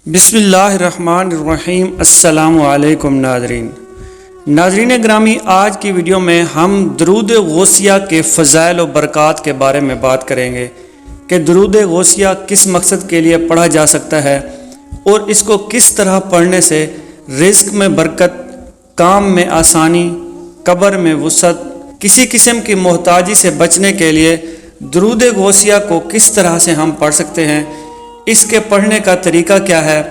بسم اللہ الرحمن الرحیم۔ السلام علیکم ناظرین گرامی، آج کی ویڈیو میں ہم درود غوثیہ کے فضائل و برکات کے بارے میں بات کریں گے کہ درود غوثیہ کس مقصد کے لیے پڑھا جا سکتا ہے اور اس کو کس طرح پڑھنے سے رزق میں برکت، کام میں آسانی، قبر میں وسعت، کسی قسم کی محتاجی سے بچنے کے لیے درود غوثیہ کو کس طرح سے ہم پڑھ سکتے ہیں، اس کے پڑھنے کا طریقہ کیا ہے،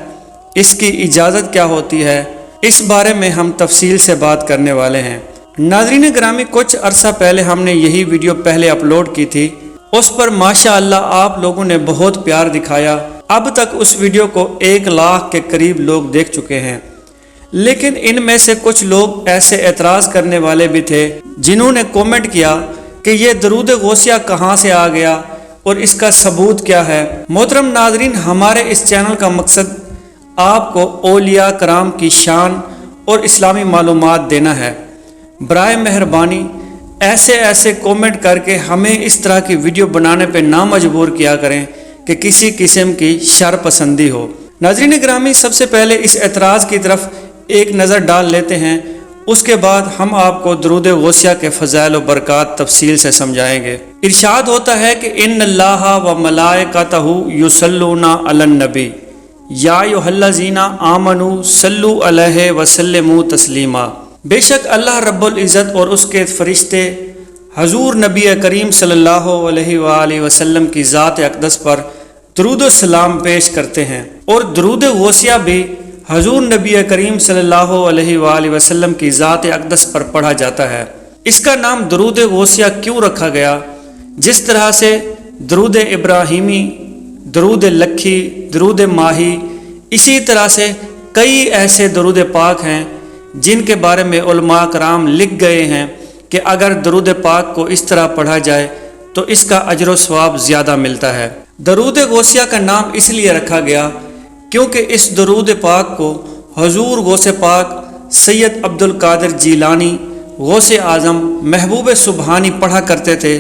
اس کی اجازت کیا ہوتی ہے، اس بارے میں ہم تفصیل سے بات کرنے والے ہیں۔ ناظرین گرامی، کچھ عرصہ پہلے ہم نے یہی ویڈیو پہلے اپلوڈ کی تھی، اس پر ماشاءاللہ آپ لوگوں نے بہت پیار دکھایا۔ اب تک اس ویڈیو کو 1 لاکھ کے قریب لوگ دیکھ چکے ہیں، لیکن ان میں سے کچھ لوگ ایسے اعتراض کرنے والے بھی تھے جنہوں نے کومنٹ کیا کہ یہ درود غوثیہ کہاں سے آ گیا اور اس کا ثبوت کیا ہے۔ محترم ناظرین، ہمارے اس چینل کا مقصد آپ کو اولیاء کرام کی شان اور اسلامی معلومات دینا ہے۔ برائے مہربانی ایسے کومنٹ کر کے ہمیں اس طرح کی ویڈیو بنانے پہ نہ مجبور کیا کریں کہ کسی قسم کی شر پسندی ہو۔ ناظرین گرامی، سب سے پہلے اس اعتراض کی طرف ایک نظر ڈال لیتے ہیں، اس کے بعد ہم آپ کو درود غوثیہ کے فضائل و برکات تفصیل سے سمجھائیں گے۔ ارشاد ہوتا ہے کہ ان اللہ و ملائکتہ یصلون علی النبی یا ایھا الذین آمنوا صلوا علیہ وسلموا تسلیما۔ بے شک اللہ رب العزت اور اس کے فرشتے حضور نبی کریم صلی اللہ علیہ وآلہ وسلم کی ذات اقدس پر درود و سلام پیش کرتے ہیں، اور درود غوثیہ بھی حضور نبی کریم صلی اللہ علیہ وآلہ وسلم کی ذات اقدس پر پڑھا جاتا ہے۔ اس کا نام درود غوثیہ کیوں رکھا گیا؟ جس طرح سے درود ابراہیمی، درود لکھی، درود ماہی، اسی طرح سے کئی ایسے درود پاک ہیں جن کے بارے میں علماء کرام لکھ گئے ہیں کہ اگر درود پاک کو اس طرح پڑھا جائے تو اس کا اجر و ثواب زیادہ ملتا ہے۔ درود غوثیہ کا نام اس لیے رکھا گیا کیونکہ اس درود پاک کو حضور غوث پاک سید عبد القادر جیلانی غوث اعظم محبوب سبحانی پڑھا کرتے تھے،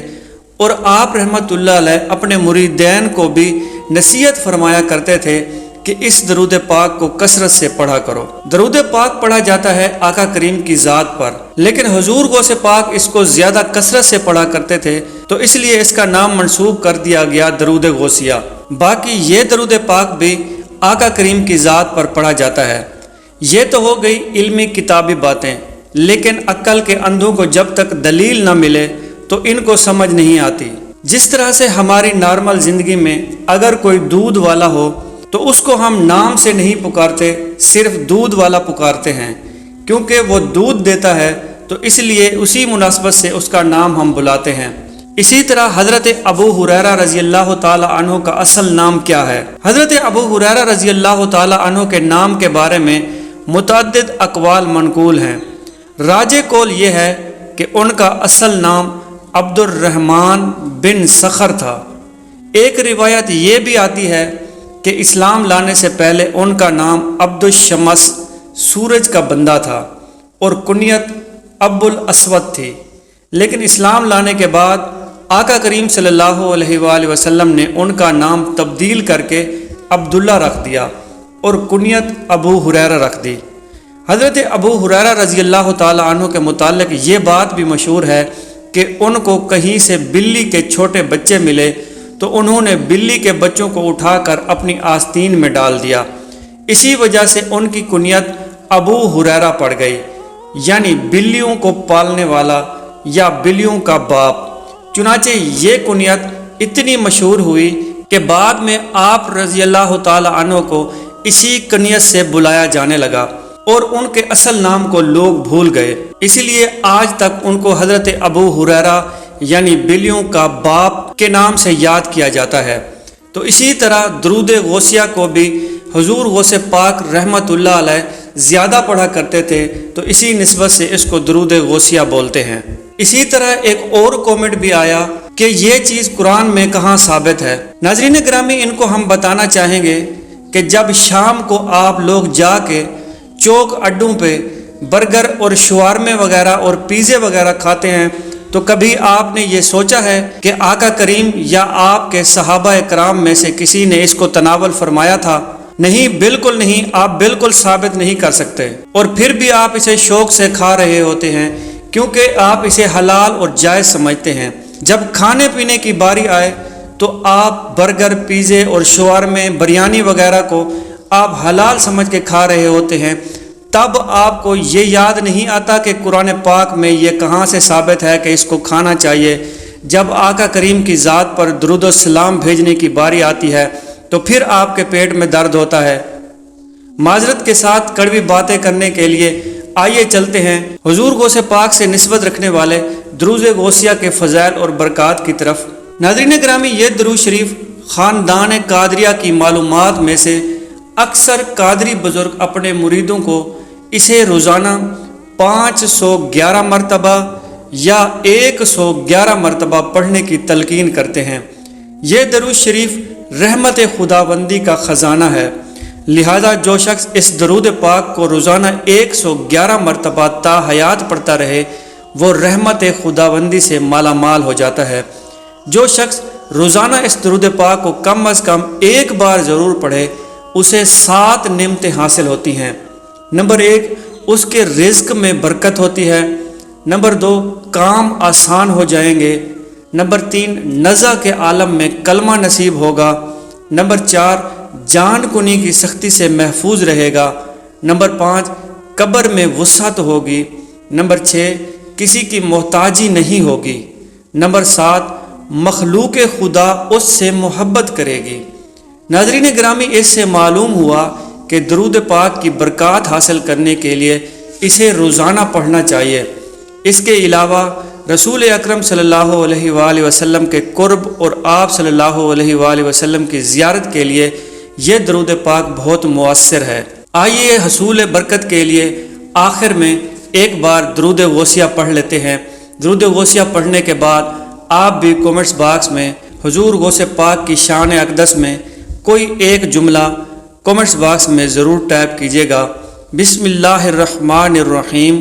اور آپ رحمت اللہ علیہ اپنے مریدین کو بھی نصیحت فرمایا کرتے تھے کہ اس درود پاک کو کثرت سے پڑھا کرو۔ درود پاک پڑھا جاتا ہے آقا کریم کی ذات پر، لیکن حضور غوث پاک اس کو زیادہ کثرت سے پڑھا کرتے تھے، تو اس لیے اس کا نام منسوب کر دیا گیا درود غوثیہ۔ باقی یہ درود پاک بھی آقا کریم کی ذات پر پڑھا جاتا ہے۔ یہ تو ہو گئی علمی کتابی باتیں، لیکن عقل کے اندھوں کو جب تک دلیل نہ ملے تو ان کو سمجھ نہیں آتی۔ جس طرح سے ہماری نارمل زندگی میں اگر کوئی دودھ والا ہو تو اس کو ہم نام سے نہیں پکارتے، صرف دودھ والا پکارتے ہیں، کیونکہ وہ دودھ دیتا ہے تو اس لیے اسی مناسبت سے اس کا نام ہم بلاتے ہیں۔ اسی طرح حضرت ابو ہریرہ رضی اللہ تعالی عنہ کا اصل نام کیا ہے؟ حضرت ابو ہریرہ رضی اللہ تعالی عنہ کے نام کے بارے میں متعدد اقوال منقول ہیں۔ راجح قول یہ ہے کہ ان کا اصل نام عبد الرحمن بن سخر تھا۔ ایک روایت یہ بھی آتی ہے کہ اسلام لانے سے پہلے ان کا نام عبد الشمس سورج کا بندہ تھا اور کنیت ابو الاسود تھی، لیکن اسلام لانے کے بعد آقا کریم صلی اللہ علیہ وآلہ وسلم نے ان کا نام تبدیل کر کے عبداللہ رکھ دیا اور کنیت ابو ہریرہ رکھ دی۔ حضرت ابو ہریرہ رضی اللہ تعالی عنہ کے متعلق یہ بات بھی مشہور ہے کہ ان کو کہیں سے بلی کے چھوٹے بچے ملے تو انہوں نے بلی کے بچوں کو اٹھا کر اپنی آستین میں ڈال دیا، اسی وجہ سے ان کی کنیت ابو ہریرہ پڑ گئی، یعنی بلیوں کو پالنے والا یا بلیوں کا باپ۔ چنانچہ یہ کنیت اتنی مشہور ہوئی کہ بعد میں آپ رضی اللہ تعالی عنہ کو اسی کنیت سے بلایا جانے لگا اور ان کے اصل نام کو لوگ بھول گئے، اسی لیے آج تک ان کو حضرت ابو ہریرہ یعنی بلیوں کا باپ کے نام سے یاد کیا جاتا ہے۔ تو اسی طرح درود غوثیہ کو بھی حضور غوث پاک رحمت اللہ علیہ زیادہ پڑھا کرتے تھے، تو اسی نسبت سے اس کو درود غوثیہ بولتے ہیں۔ اسی طرح ایک اور کومنٹ بھی آیا کہ یہ چیز قرآن میں کہاں ثابت ہے۔ ناظرین گرامی، ان کو ہم بتانا چاہیں گے کہ جب شام کو آپ لوگ جا کے چوک اڈوں پہ برگر اور شوارمے وغیرہ اور پیزے وغیرہ کھاتے ہیں تو کبھی آپ نے یہ سوچا ہے کہ آقا کریم یا آپ کے صحابہ کرام میں سے کسی نے اس کو تناول فرمایا تھا؟ نہیں، بالکل نہیں، آپ بالکل ثابت نہیں کر سکتے، اور پھر بھی آپ اسے شوق سے کھا رہے ہوتے ہیں کیونکہ آپ اسے حلال اور جائز سمجھتے ہیں۔ جب کھانے پینے کی باری آئے تو آپ برگر، پیزے اور شاورمے، بریانی وغیرہ کو آپ حلال سمجھ کے کھا رہے ہوتے ہیں، تب آپ کو یہ یاد نہیں آتا کہ قرآن پاک میں یہ کہاں سے ثابت ہے کہ اس کو کھانا چاہیے۔ جب آقا کریم کی ذات پر درود و سلام بھیجنے کی باری آتی ہے تو پھر آپ کے پیٹ میں درد ہوتا ہے۔ معذرت کے ساتھ کڑوی باتیں کرنے کے لیے آئیے چلتے ہیں حضور غوث پاک سے نسبت رکھنے والے دروز غوثیہ کے فضائل اور برکات کی طرف۔ ناظرین گرامی، یہ درود شریف خاندان قادریہ کی معلومات میں سے اکثر قادری بزرگ اپنے مریدوں کو اسے روزانہ 511 مرتبہ یا 111 مرتبہ پڑھنے کی تلقین کرتے ہیں۔ یہ درود شریف رحمت خداوندی کا خزانہ ہے، لہذا جو شخص اس درود پاک کو روزانہ 111 مرتبہ تا حیات پڑھتا رہے وہ رحمت خداوندی سے مالا مال ہو جاتا ہے۔ جو شخص روزانہ اس درود پاک کو کم از کم ایک بار ضرور پڑھے اسے 7 نعمتیں حاصل ہوتی ہیں۔ نمبر 1، اس کے رزق میں برکت ہوتی ہے۔ نمبر 2، کام آسان ہو جائیں گے۔ نمبر 3، نزع کے عالم میں کلمہ نصیب ہوگا۔ نمبر 4، جان کنی کی سختی سے محفوظ رہے گا۔ نمبر 5، قبر میں وسعت ہوگی۔ نمبر 6، کسی کی محتاجی نہیں ہوگی۔ نمبر 7، مخلوق خدا اس سے محبت کرے گی۔ ناظرین گرامی، اس سے معلوم ہوا کہ درود پاک کی برکات حاصل کرنے کے لیے اسے روزانہ پڑھنا چاہیے۔ اس کے علاوہ رسول اکرم صلی اللہ علیہ وآلہ وسلم کے قرب اور آپ صلی اللہ علیہ وآلہ وسلم کی زیارت کے لیے یہ درود پاک بہت مؤثر ہے۔ آئیے حصول برکت کے لیے آخر میں ایک بار درود غوثیہ پڑھ لیتے ہیں۔ درود غوثیہ پڑھنے کے بعد آپ بھی کومنٹس باکس میں حضور غوث پاک کی شان اقدس میں کوئی ایک جملہ کومنٹس باکس میں ضرور ٹائپ کیجیے گا۔ بسم اللہ الرحمن الرحیم،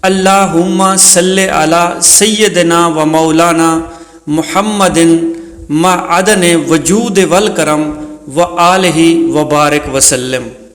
اللہم صلی علی سیدنا و مولانا محمد معدن وجود والکرم و آلہ وبارک وسلم۔